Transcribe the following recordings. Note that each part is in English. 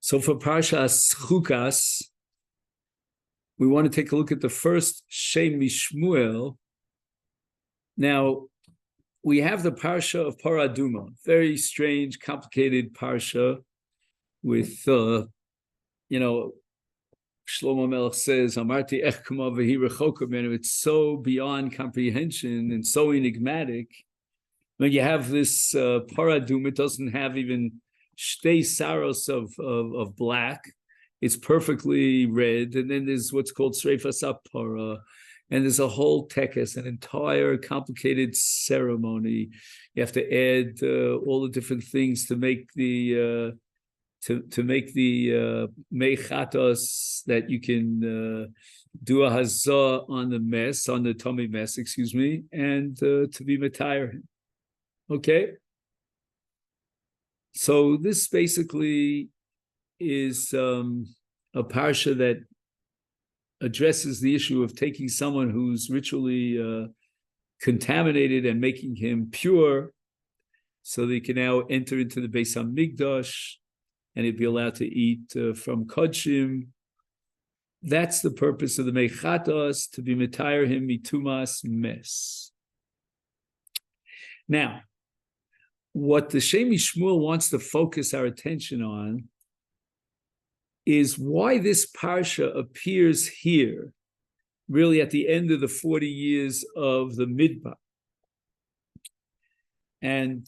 So for Parshas Chukas, we want to take a look at the first Shem MiShmuel. Now, we have the Parsha of Paraduma, very strange, complicated Parsha with, Shlomo Melech says, Amarti ech kama v'hi rechoka menu. It's so beyond comprehension and so enigmatic. When you have this Paraduma, it doesn't have even shtei saros of black. It's perfectly red. And then there's what's called Sreifas Apara. And there's a whole tekes, an entire complicated ceremony. You have to add all the different things to make the to make the mechatos that you can do a hazah on the mess, on the tummy mess, and to be matayr. Okay. So this basically is a parsha that addresses the issue of taking someone who's ritually contaminated and making him pure, so they can now enter into the Beis Hamikdash and he'd be allowed to eat from kodshim. That's the purpose of the mechatos, to be matayr him mitumas mes. Now, what the Shem MiShmuel wants to focus our attention on is why this parsha appears here, really at the end of the 40 years of the Midbar. And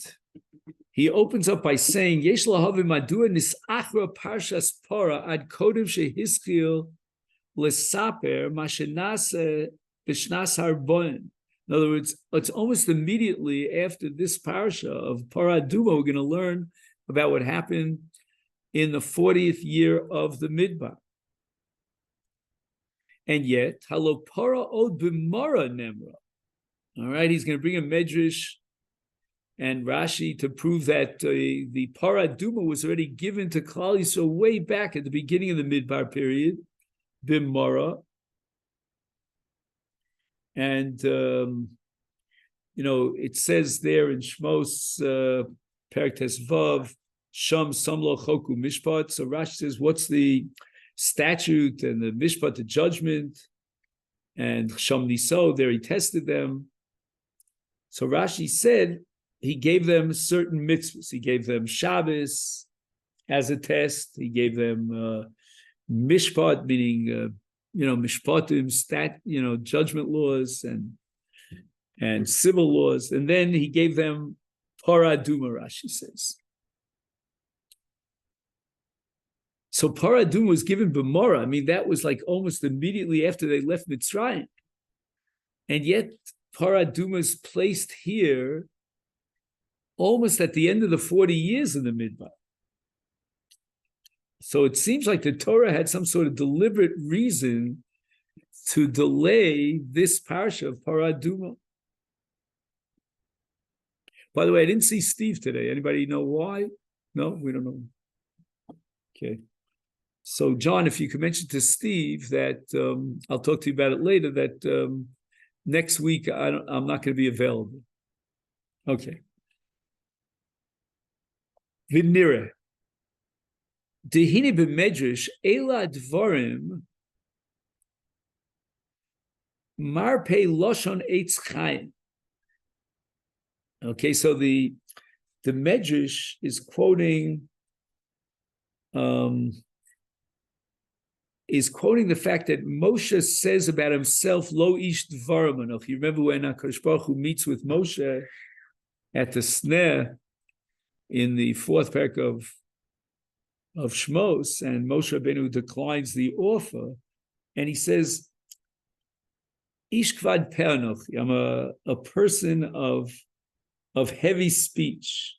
he opens up by saying, Yesh lahavim madua nisachra parshas para ad kodim shehischil lesaper mashenase b'shnas harbon. In other words, it's almost immediately after this parsha of Paraduma, we're going to learn about what happened in the 40th year of the Midbar. And yet, halo para od b'mara nemra. All right, he's going to bring a medrash and Rashi to prove that the Paraduma was already given to Klal Yisrael way back at the beginning of the Midbar period, b'mara. And, it says there in Shmos, Perek Tes Vav, Shem Samlo Choku Mishpat. So Rashi says, what's the statute and the Mishpat, the judgment? And Shem Niso, there he tested them. So Rashi said he gave them certain mitzvahs. He gave them Shabbos as a test. He gave them Mishpat, meaning mishpatim, judgment laws and civil laws, and then he gave them Paraduma, Rashi says. So Paraduma was given b'mara. I mean, that was like almost immediately after they left Mitzrayim, and yet Paraduma is placed here almost at the end of the 40 years in the Midbar. So it seems like the Torah had some sort of deliberate reason to delay this parsha of Paraduma. By the way, I didn't see Steve today. Anybody know why? No, we don't know. Okay. So, John, if you could mention to Steve that I'll talk to you about it later, that next week I'm not going to be available. Okay. V'nireh. Dehine b'medrash ela dvarim marpei loshon eitz chayim. Okay, so the medrash is quoting the fact that Moshe says about himself, Lo ish dvarim anochi. You remember when HaKadosh Baruch Hu meets with Moshe at the Sneh in the fourth parak of Shmos, and Moshe Rabbeinu declines the offer, and he says, Ish kvad peh anochi. I'm a person of heavy speech.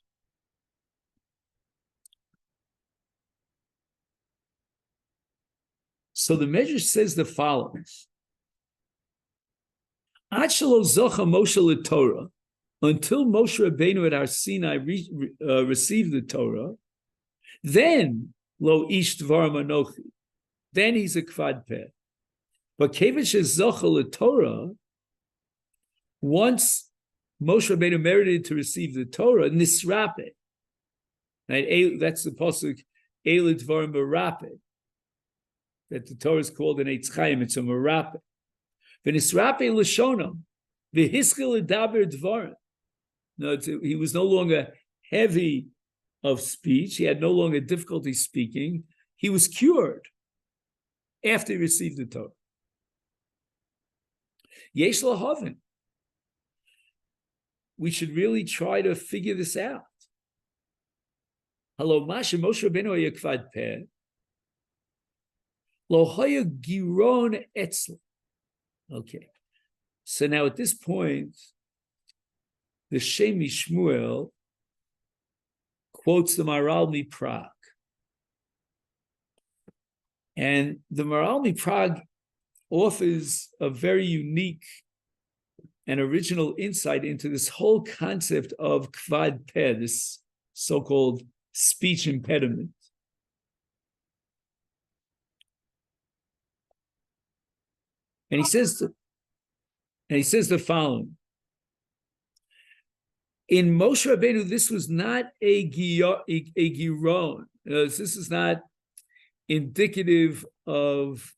So the Medrash says the following: Ad shelo zocha Moshe leTorah, until Moshe Rabbeinu at Har Sinai received the Torah, then lo ish dvarim anochi, then he's a kvad peh. But kevan shezocha leTorah, once Moshe Rabbeinu merited to receive the Torah, nisrape. Right? That's the pasuk Eile Dvarim Merape, that the Torah is called an Eitz Chaim, it's a Merape. V'nisrape L'shonam, v'hiskil Edaber Dvarim. No, he was no longer heavy of speech. He had no longer difficulty speaking. He was cured after he received the Torah. Yesh lahavin. We should really try to figure this out. Hello, Masha Moshe Rabbeinu haya kvad peh, lo haya giron etzla. Okay, so now at this point, the Shem MiShmuel quotes the Maharal MiPrague. And the Maharal MiPrague offers a very unique and original insight into this whole concept of kvad peh, this so-called speech impediment. And he says the following. In Moshe Rabbeinu, this was not a giron. This is not indicative of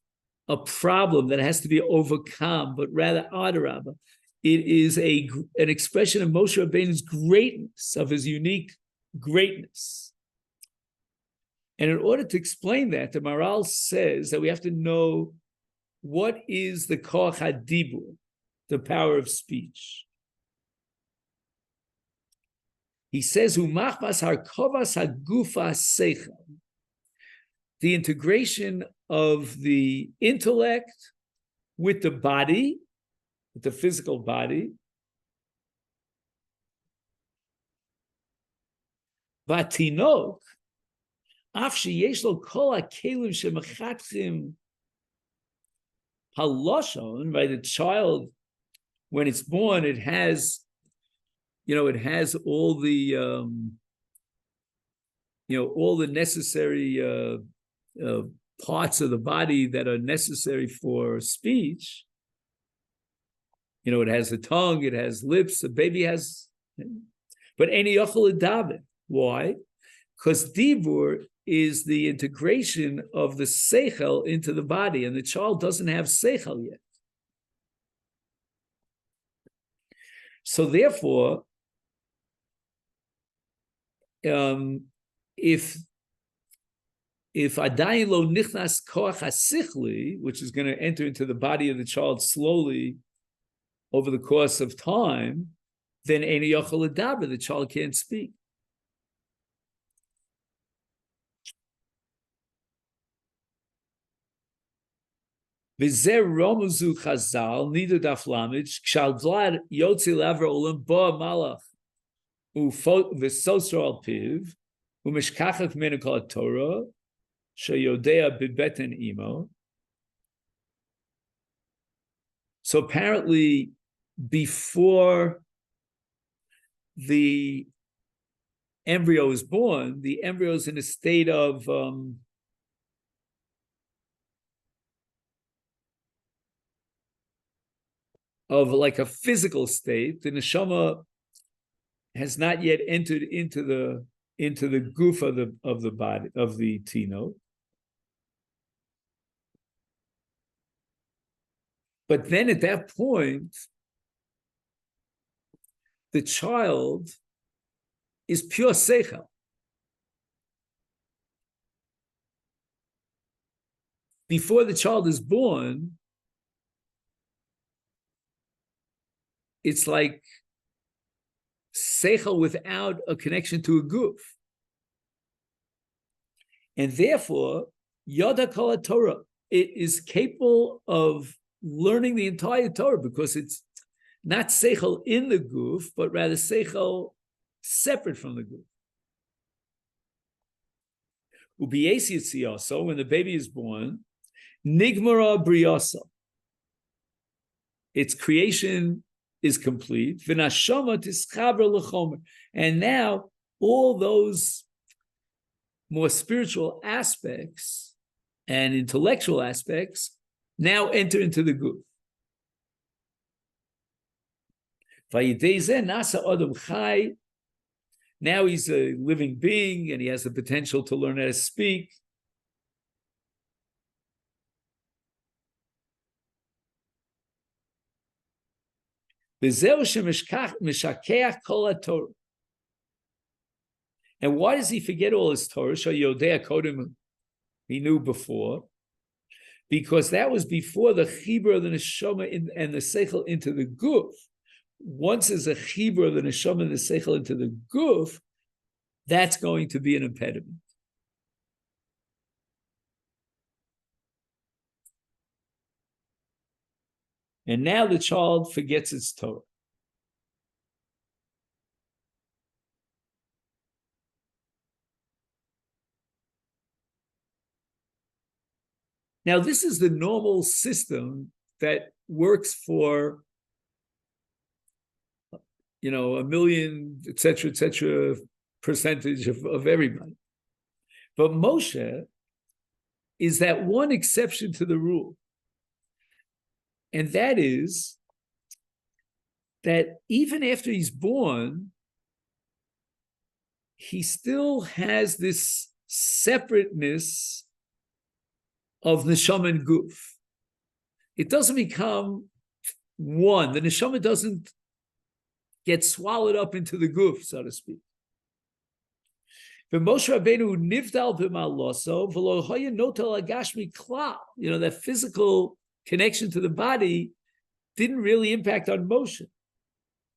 a problem that has to be overcome, but rather adarabah. It is an expression of Moshe Rabbeinu's greatness, of his unique greatness. And in order to explain that, the Maharal says that we have to know what is the koach hadibur, the power of speech. He says, "Umachbas harkovas hagufa seichel," the integration of the intellect with the body, with the physical body. Vatinok, af sheyesh lo kol hakelim shemachatchim haloshon, by the child, when it's born, it has, it has all the, all the necessary parts of the body that are necessary for speech. It has a tongue, it has lips, the baby has, but any yochel ledaber. Why? Because dibur is the integration of the seichel into the body, and the child doesn't have seichel yet. So therefore, if adayin lo nichnas koach hasichli, which is going to enter into the body of the child slowly over the course of time, then eini yochel ledaber, the child can't speak. V'zer romuzu chazal nidu daf lamed kshal vlad yotzi laver olam bo malach v'sosro al piv u'mishkachach menu kol Torah sheyodea bibeten imo. So apparently, before the embryo is born, the embryo is in a state of like a physical state. The neshama has not yet entered into the goof of the body of the tino. But then at that point, the child is pure seichel. Before the child is born, it's like seichel without a connection to a guf. And therefore, Yoda Kol Torah, it is capable of learning the entire Torah because it's not seichel in the guf, but rather seichel separate from the guf. Ubiyesi also, when the baby is born, nigmara briyasa, its creation is complete. V'nashama tischaber l'chomer, and now all those more spiritual aspects and intellectual aspects now enter into the guf. Now he's a living being and he has the potential to learn how to speak. And why does he forget all his Torah? He knew before. Because that was before the chibur of the neshama and the seichel into the guf. Once there's a chibur of the neshama and the seichel into the guf, that's going to be an impediment. And now the child forgets its Torah. Now, this is the normal system that works for, a million, et cetera, percentage of everybody. But Moshe is that one exception to the rule. And that is that even after he's born, he still has this separateness of neshama and guf. It doesn't become one. The neshama doesn't get swallowed up into the guf, so to speak. But Moshe Rabbeinu nivdal b'maloso v'lo hoya notel agashmi klal. That physical connection to the body didn't really impact on Moshe.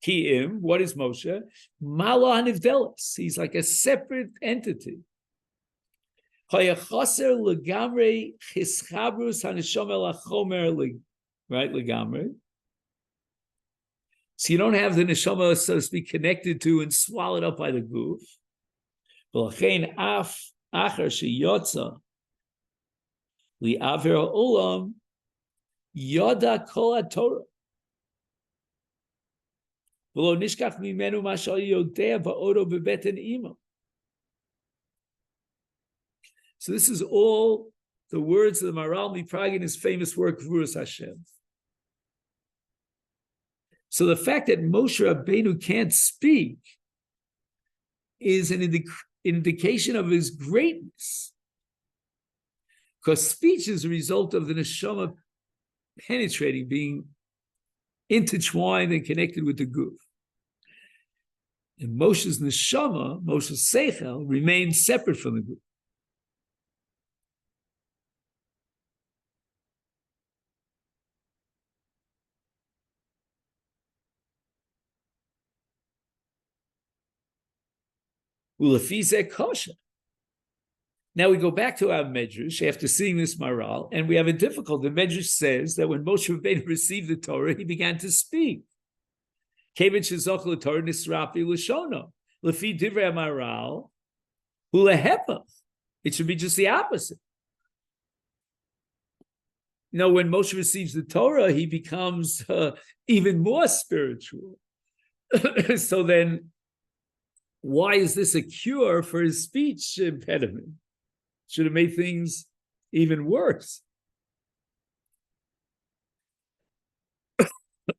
Ki'im, what is Moshe? Malo hanivdelis. He's like a separate entity. Right, legamre. So you don't have the neshama, so to speak, connected to and swallowed up by the guf. V'lachein af acher sheyotza li'aver olam yoda kol haTorah. V'lo nishkach mimenu ma shal yodea ba'odo bebeten imo. So this is all the words of the Maharal Miprag in his famous work, V'urus Hashem. So the fact that Moshe Rabbeinu can't speak is an indication of his greatness. Because speech is a result of the neshama penetrating, being intertwined and connected with the guf. And Moshe's neshama, Moshe's seichel, remains separate from the guf. Now we go back to our Medrash after seeing this Maharal, and we have a difficulty. The Medrash says that when Moshe Rabbeinu received the Torah, he began to speak. It should be just the opposite. When Moshe receives the Torah, he becomes even more spiritual. So then, why is this a cure for his speech impediment? Should have made things even worse.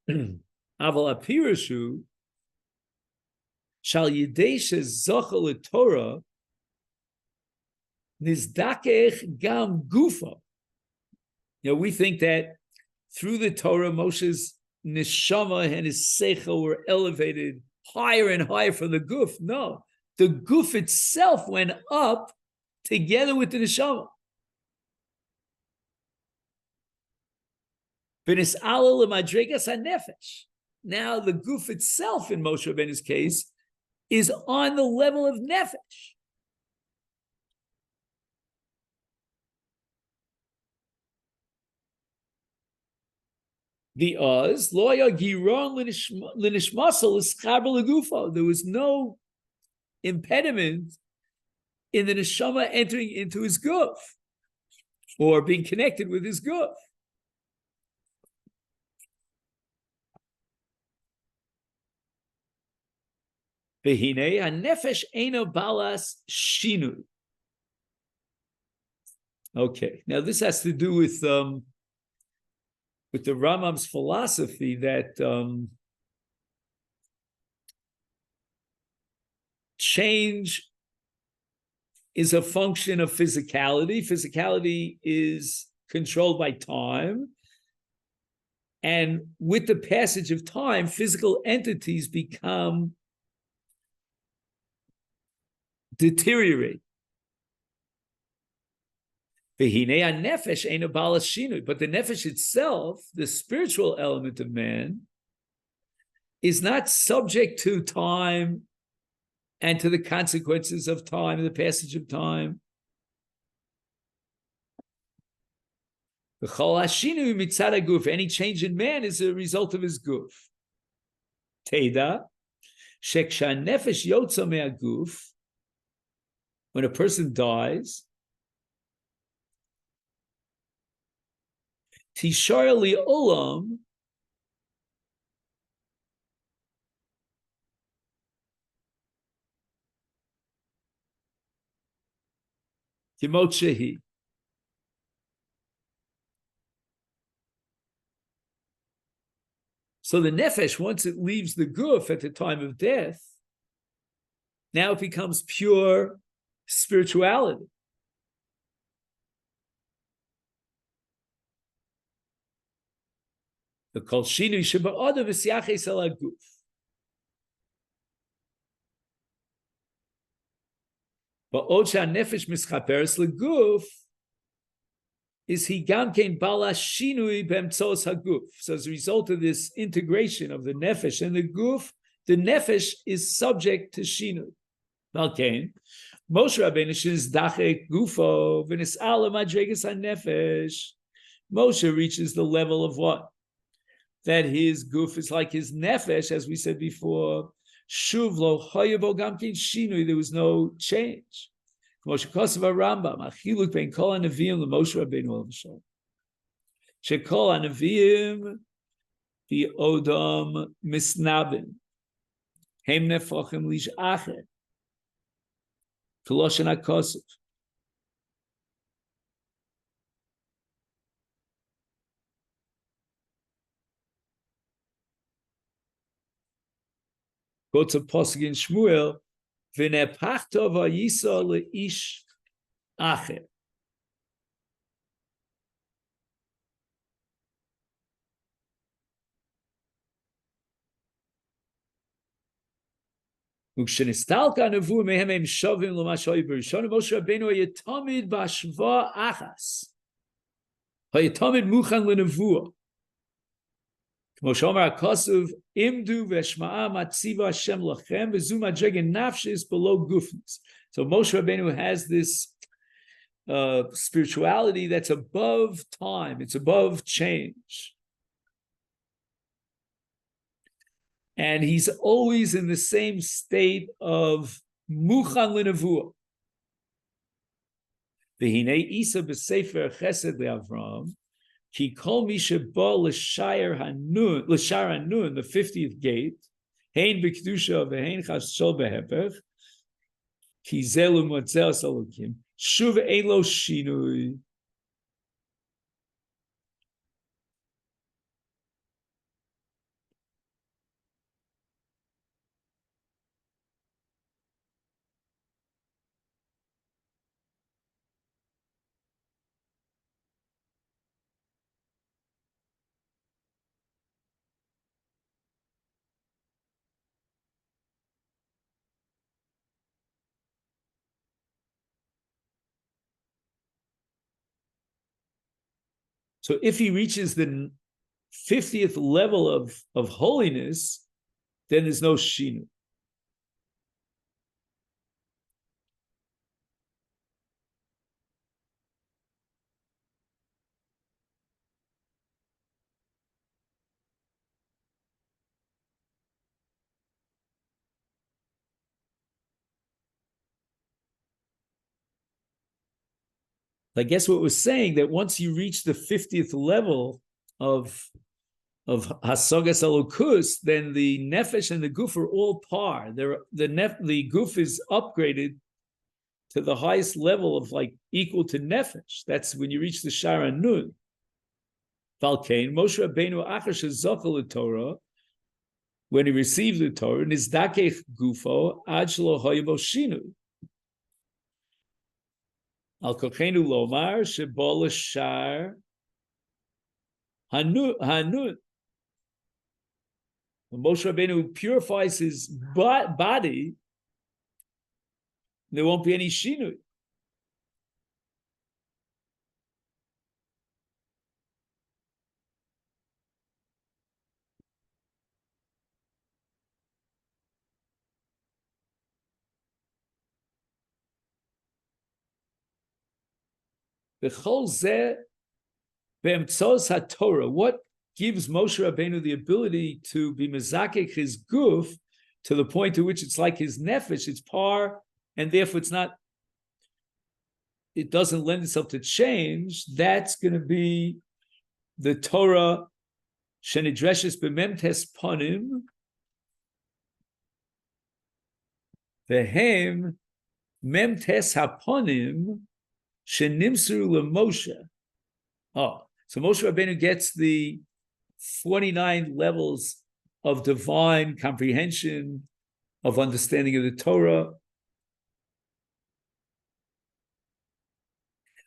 Aval apirashu shal yidei shezocha leTorah nizdakech gam gufa. We think that through the Torah, Moshe's neshama and his seichel were elevated higher and higher from the guf. No, the guf itself went up together with the neshama. Now the guf itself, in Moshe Rabbeinu's case, is on the level of nefesh. There was no impediment in the neshama entering into his guf or being connected with his guf. Behine hanefesh eino balas shinu. Okay, now this has to do with the Rambam's philosophy that change is a function of physicality. Physicality is controlled by time. And with the passage of time, physical entities become deteriorate. But the nefesh itself, the spiritual element of man, is not subject to time and to the consequences of time, the passage of time. Any change in man is a result of his guf. Teda, nefesh yotza me'aguf, when a person dies, tishar li olam, kimot shehi. So the nefesh, once it leaves the guf at the time of death, now it becomes pure spirituality. The kol shinui sheba'adav v'siaches al haguf. Ba'od she'hanefesh mischaperes leguf, is he gamkein bala shinui b'emtzos haguf. So as a result of this integration of the nefesh and the nefesh is subject to shinui. Malkein, Moshe Rabbeinu is dachek gufo v'nis'ala madregas hanefesh. Moshe reaches the level of what? That his guf is like his nefesh, as we said before. Shuv lo hayavo gamkein shinui. There was no change. Moshe Kosav Rambam, achiluk ben kol hanavim leMoshe Rabbeinu olav shalom. Shekol hanavim the odam misnabin, hem nefachim lish acher, koloshen hakosav. Go to Pasuk in Shmuel. V'nepachto v'yisa leish acher. U'kshenistalka nevu mehem em shovim l'mashoy b'rishon Moshe Rabbeinu hayetamid b'ashva achas. Hayetamid muchan l'nevuah. Moshe Omer HaKosuv, imdu v'eshma'a matziva Shem lachem v'zu madregen nafshis below gufnis. So Moshe Rabbeinu has this spirituality that's above time, it's above change. And he's always in the same state of muchan l'nevuah. V'hinei Isa b'sefer chesed le'Avram, Ki kol mi sheba l'shayar hanun, the 50th gate, hein b'kedusha v'hein chashol b'hepech, ki zelu motzeh salukim, shuv ein lo shinui. So if he reaches the 50th level of holiness, then there's no shinu. I guess what we're saying that once you reach the 50th level of Hasagas Elokus, then the nefesh and the guf are all par. The guf is upgraded to the highest level of like equal to nefesh. That's when you reach the Shara Nun. Valkein Moshe Rabbeinu Achar Shezachal Torah when he received the Torah, nizdakech gufo ad shelo hoya bo shinu. Al kochenu lomar shebo l'shar hanut. When Moshe Rabbeinu purifies his body, there won't be any shinui. B'chol zeh be'emtzos haTorah. What gives Moshe Rabbeinu the ability to be mezakek his guf to the point to which it's like his nefesh, it's par, and therefore it's not, it doesn't lend itself to change. That's going to be the Torah shenidreshes b'memtes panim vehem memtes hapanim shenimsuru leMoshe. Oh, so Moshe Rabbeinu gets the 49 levels of divine comprehension, of understanding of the Torah.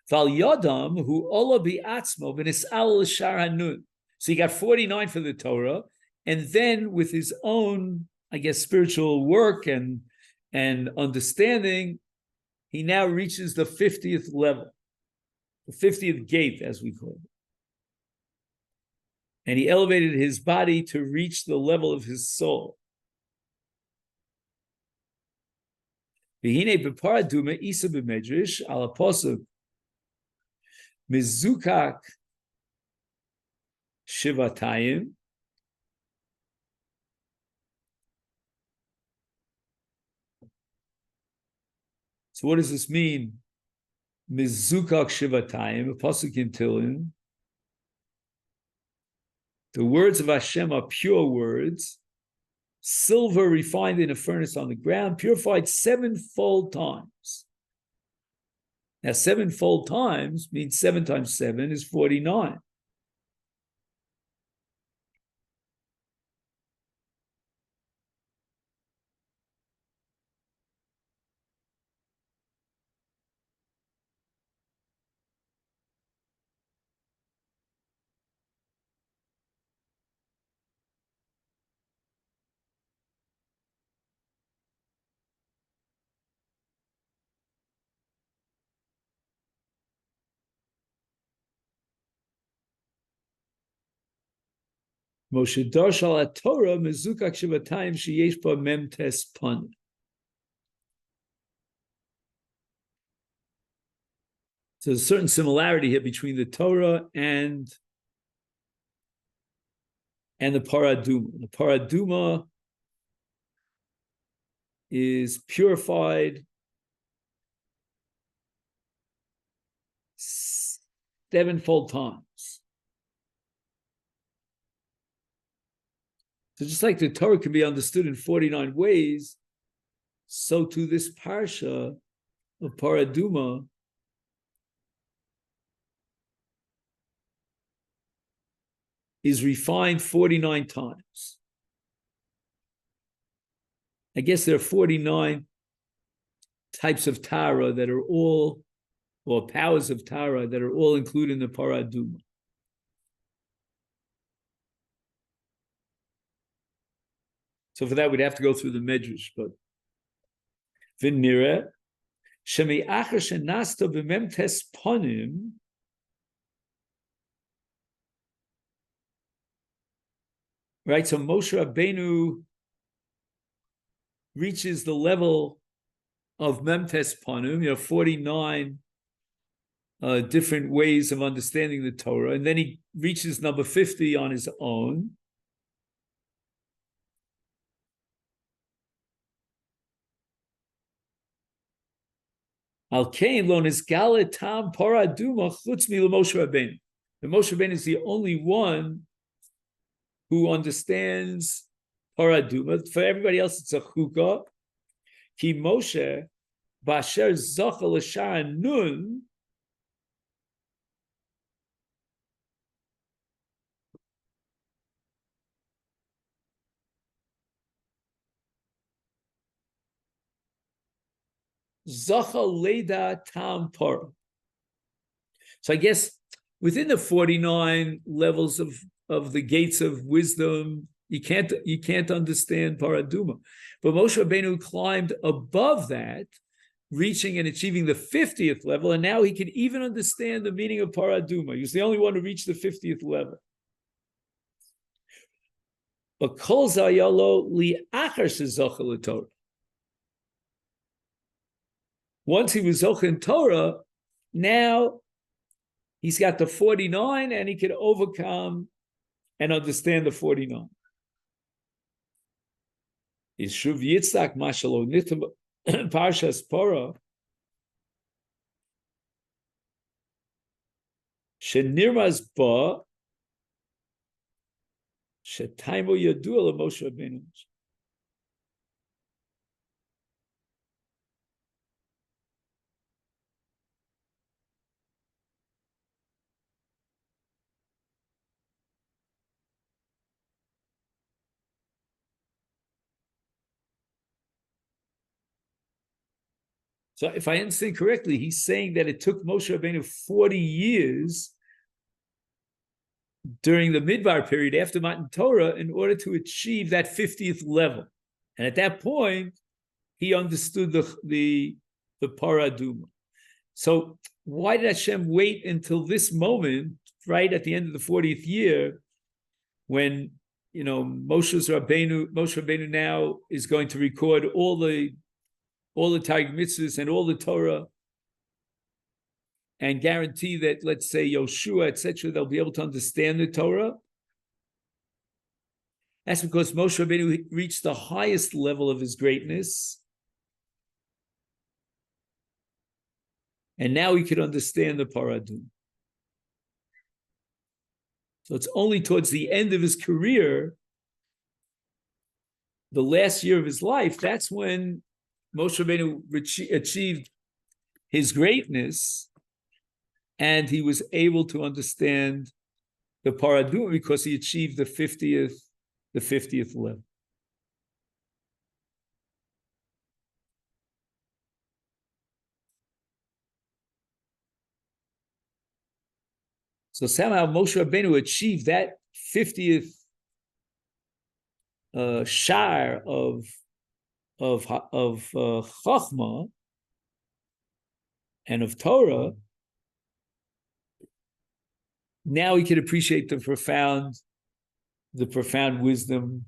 Val Yodam who ola bi'atzmo v'nis'al l'shar hanun. So he got 49 for the Torah, and then with his own, I guess, spiritual work and understanding, he now reaches the 50th level, the 50th gate, as we call it. And he elevated his body to reach the level of his soul. V'hinei b'paraduma isa b'medrash al pasuk mizukak shivatayim. So what does this mean? Mizukak shivatayim, a pasuk in Tehillim. The words of Hashem are pure words, silver refined in a furnace on the ground, purified sevenfold times. Now, sevenfold times means 7 times 7 is 49. Moshe Darshal at Torah mezukak shivatayim sheyesh ba memtes pan. So there's a certain similarity here between the Torah and the paraduma. The paraduma is purified 7-fold times. So just like the Torah can be understood in 49 ways, so too this parsha of paraduma is refined 49 times. I guess there are 49 types of Tara that are all, or powers of Tara that are all included in the paraduma. So for that, we'd have to go through the Medrash, but V'nira shemi achar shenasta b'memtes panim right, so Moshe Rabbeinu reaches the level of memtes panim, 49 different ways of understanding the Torah, and then he reaches number 50 on his own. Al kain lo nisgale tam paraduma chutz mi Moshe Rabbeinu. The Moshe Rabbeinu is the only one who understands paraduma. For everybody else, it's a chukah. Ki Moshe basher zocha l'shar nun Zacha Leda Tam Para. So I guess within the 49 levels of the gates of wisdom, you can't understand Paraduma. But Moshe Rabbeinu climbed above that, reaching and achieving the 50th level, and now he can even understand the meaning of Paraduma. He was the only one to reach the 50th level. But Kol Zayalo Li Achar Shezocha LeTorah. Once he was Zocha in Torah, now he's got the 49 and he can overcome and understand the 49. Yishuv Yitzhak Mashalo Nitam Parshas Porah Shenirmaz Ba Shetaimo Yadua LeMoshe Rabbeinu. So if I understand correctly, he's saying that it took Moshe Rabbeinu 40 years during the Midbar period after Matan Torah in order to achieve that 50th level. And at that point, he understood the Paraduma. So why did Hashem wait until this moment, right at the end of the 40th year, when Moshe Rabbeinu now is going to record all the Targum mitzvahs and all the Torah, and guarantee that, let's say, Yoshua, etc., they'll be able to understand the Torah? That's because Moshe Rabbeinu reached the highest level of his greatness, and now he could understand the Paradum. So it's only towards the end of his career, the last year of his life, that's when Moshe Rabbeinu achieved his greatness, and he was able to understand the Paraduma because he achieved the 50th level. So somehow Moshe Rabbeinu achieved that 50th share of Chachma and of Torah. Now he can appreciate the profound wisdom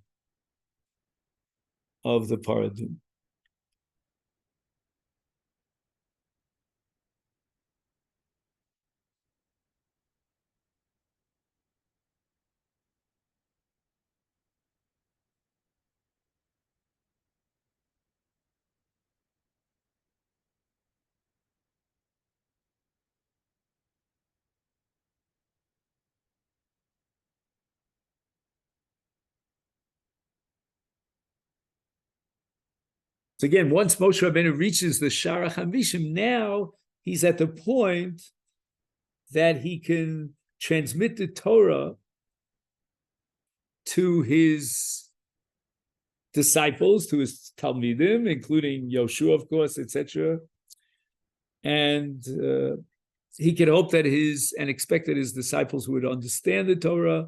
of the Paradum. So again, once Moshe Rabbeinu reaches the Shara Hamishim, now he's at the point that he can transmit the Torah to his disciples, to his Talmidim, including Yoshua, of course, etc. And he can hope that and expect that his disciples would understand the Torah,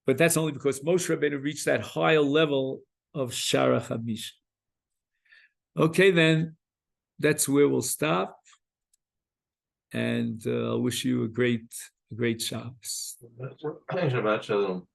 but that's only because Moshe Rabbeinu reached that higher level of Shara Hamishim. Okay, then that's where we'll stop, and I'll wish you a great Shabbos. Shabbat Shalom.